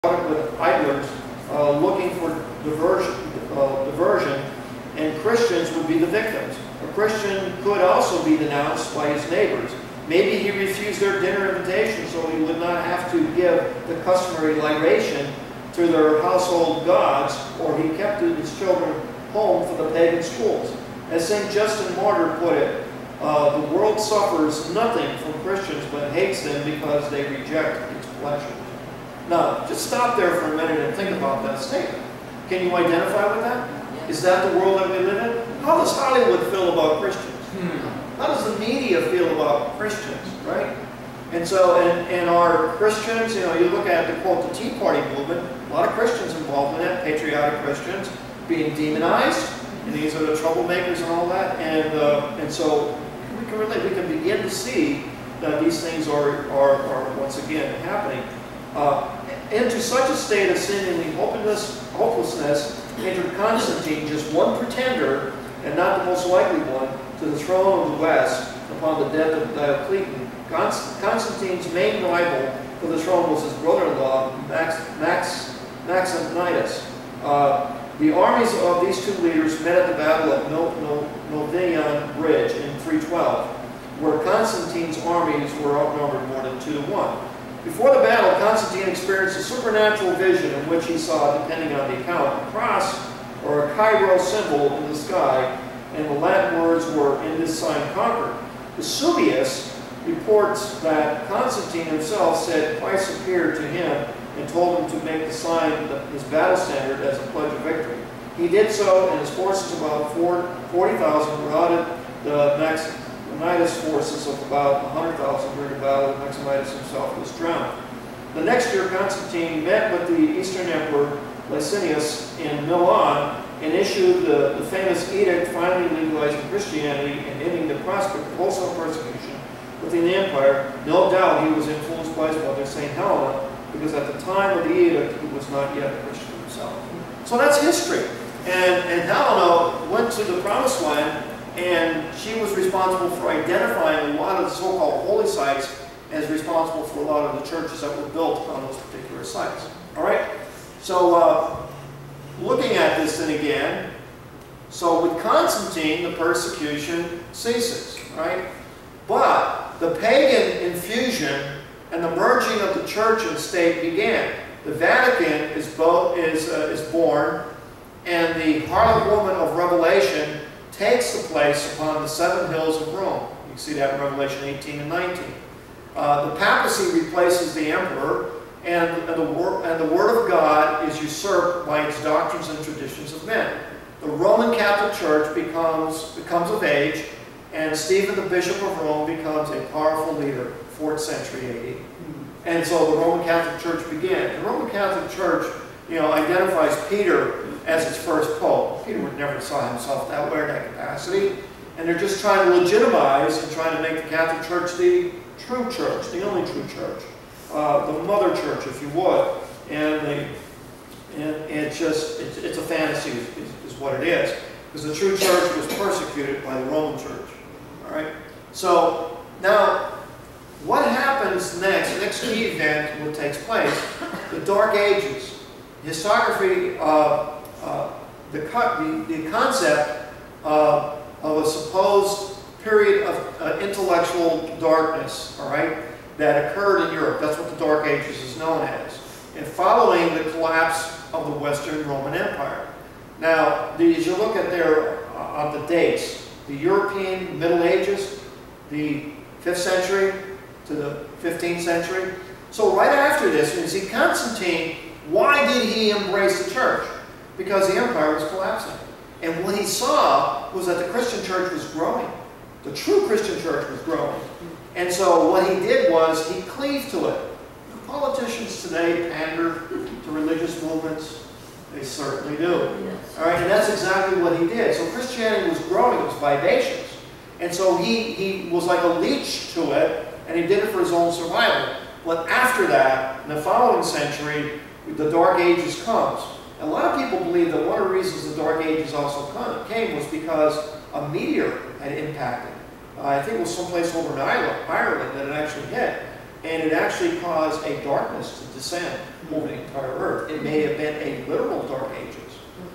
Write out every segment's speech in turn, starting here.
with idlers looking for diversion, and Christians would be the victims. A Christian could also be denounced by his neighbors. Maybe he refused their dinner invitation so he would not have to give the customary libation to their household gods, or he kept his children home for the pagan schools. As St. Justin Martyr put it, the world suffers nothing from Christians but hates them because they reject its pleasures. Now, just stop there for a minute and think about that statement. Can you identify with that? Is that the world that we live in? How does Hollywood feel about Christians? How does the media feel about Christians, right? And so, and our Christians, you know, you look at the quote, the Tea Party movement, a lot of Christians involved in that, patriotic Christians, being demonized, and these are the troublemakers and all that, and so we can relate, we can begin to see that these things are once again happening. Into such a state of seemingly hopelessness entered Constantine, just one pretender, and not the most likely one, to the throne of the West upon the death of Diocletian. Constantine's main rival for the throne was his brother-in-law, Maxentius. The armies of these two leaders met at the Battle of Milvian Bridge in 312, where Constantine's armies were outnumbered more than 2-to-1. Before the battle, Constantine experienced a supernatural vision in which he saw, depending on the account, a cross or a chiral symbol in the sky, and the Latin words were, "In this sign conquer." Eusebius reports that Constantine himself said Christ appeared to him and told him to make the sign his battle standard as a pledge of victory. He did so, and his forces, about 40,000, routed the Maxentius forces of about 100,000 during the battle. Maxentius himself was drowned. The next year, Constantine met with the Eastern Emperor Licinius in Milan and issued the famous edict finally legalizing Christianity and ending the prospect of wholesale persecution within the empire. No doubt he was influenced by his mother, St. Helena, because at the time of the edict, he was not yet a Christian himself. So that's history. And Helena went to the Promised Land, and she was responsible for identifying a lot of the so-called holy sites as responsible for a lot of the churches that were built on those particular sites. All right? So looking at this then again, so with Constantine, the persecution ceases, right? But the pagan infusion and the merging of the church and state began. The Vatican is born, and the harlot woman of Revelation takes the place upon the 7 hills of Rome. You can see that in Revelation 18 and 19. The papacy replaces the emperor, and the word of God is usurped by its doctrines and traditions of men. The Roman Catholic Church becomes of age, and Stephen the Bishop of Rome becomes a powerful leader, 4th century AD. And so the Roman Catholic Church began. The Roman Catholic Church, you know, identifies Peter as its first pope. Peter would never saw himself that way in that capacity. And they're just trying to legitimize and trying to make the Catholic Church the true church, the only true church. The mother church, if you would. And it's a fantasy is what it is. Because the true church was persecuted by the Roman church. All right? So now, what happens next? The next key event that takes place, the Dark Ages. Historiography, the concept of a supposed period of intellectual darkness, all right, that occurred in Europe. That's what the Dark Ages is known as. And following the collapse of the Western Roman Empire. Now, as you look at the dates, the European Middle Ages, the 5th century to the 15th century. So right after this, you see Constantine, why did he embrace the church? Because the empire was collapsing. And what he saw was that the Christian church was growing. The true Christian church was growing. And so what he did was he cleaved to it. Politicians today pander to religious movements. They certainly do. Yes. All right, and that's exactly what he did. So Christianity was growing, it was vivacious. And so he was like a leech to it, and he did it for his own survival. But after that, in the following century, the Dark Ages comes. A lot of people believe that one of the reasons the Dark Ages also came was because a meteor had impacted. I think it was someplace over in Ireland that it actually hit. and it actually caused a darkness to descend over the entire earth. It may have been a literal dark ages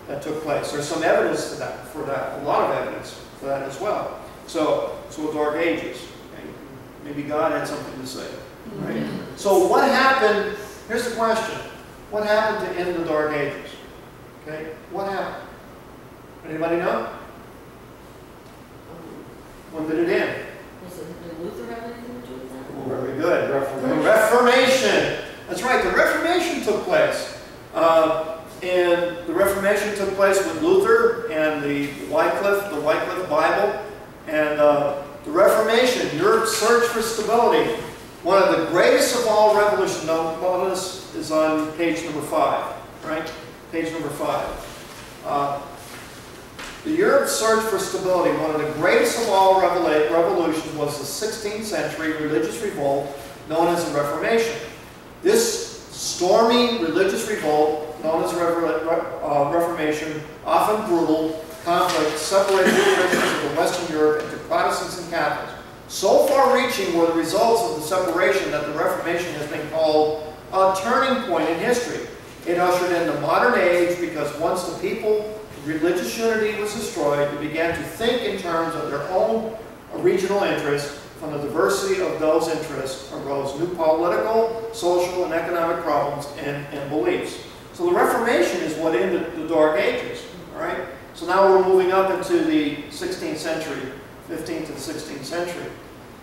that took place. There's some evidence for that, a lot of evidence for that as well. So dark ages. Okay? Maybe God had something to say. Right? So what happened? Here's the question: what happened to end the dark ages? Okay, what happened? Anybody know? When did it end? Did Luther have anything to do with that? Well, very good. The Reformation. That's right. The Reformation took place. And the Reformation took place with Luther and the Wycliffe Bible. And the Reformation, Europe's search for stability. One of the greatest of all revolutions. Now, all of this is on page number 5. Right? Page number 5. The Europe's search for stability, one of the greatest of all revolutions, was the 16th century religious revolt known as the Reformation. This stormy religious revolt, known as the Reformation, often brutal conflict, separated the Christians of Western Europe into Protestants and Catholics. So far-reaching were the results of the separation that the Reformation has been called a turning point in history. It ushered in the modern age because once the people religious unity was destroyed, they began to think in terms of their own regional interests. From the diversity of those interests arose new political, social, and economic problems and beliefs. So the Reformation is what ended the Dark Ages. All right? So now we're moving up into the 16th century, 15th to the 16th century.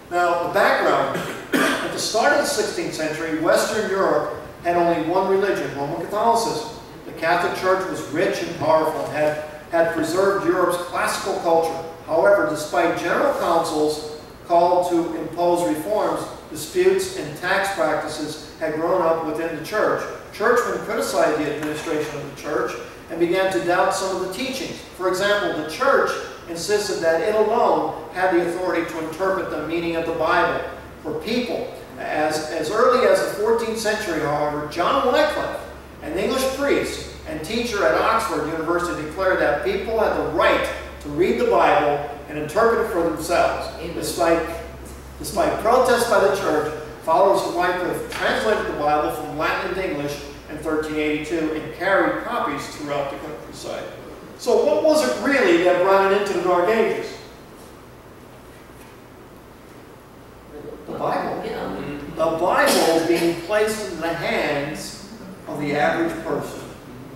Now, the background, at the start of the 16th century, Western Europe had only one religion, Roman Catholicism. The Catholic Church was rich and powerful and had preserved Europe's classical culture. However, despite general councils called to impose reforms, disputes and tax practices had grown up within the church. Churchmen criticized the administration of the church and began to doubt some of the teachings. For example, the church insisted that it alone had the authority to interpret the meaning of the Bible for people. As early as the 14th century, however, John Wycliffe, an English priest and teacher at Oxford University, declared that people had the right to read the Bible and interpret it for themselves. Despite protests by the church, followers of Wycliffe translated the Bible from Latin into English in 1382 and carried copies throughout the countryside. So what was it really that brought it into the Dark Ages? The Bible. The Bible being placed in the hands of the average person.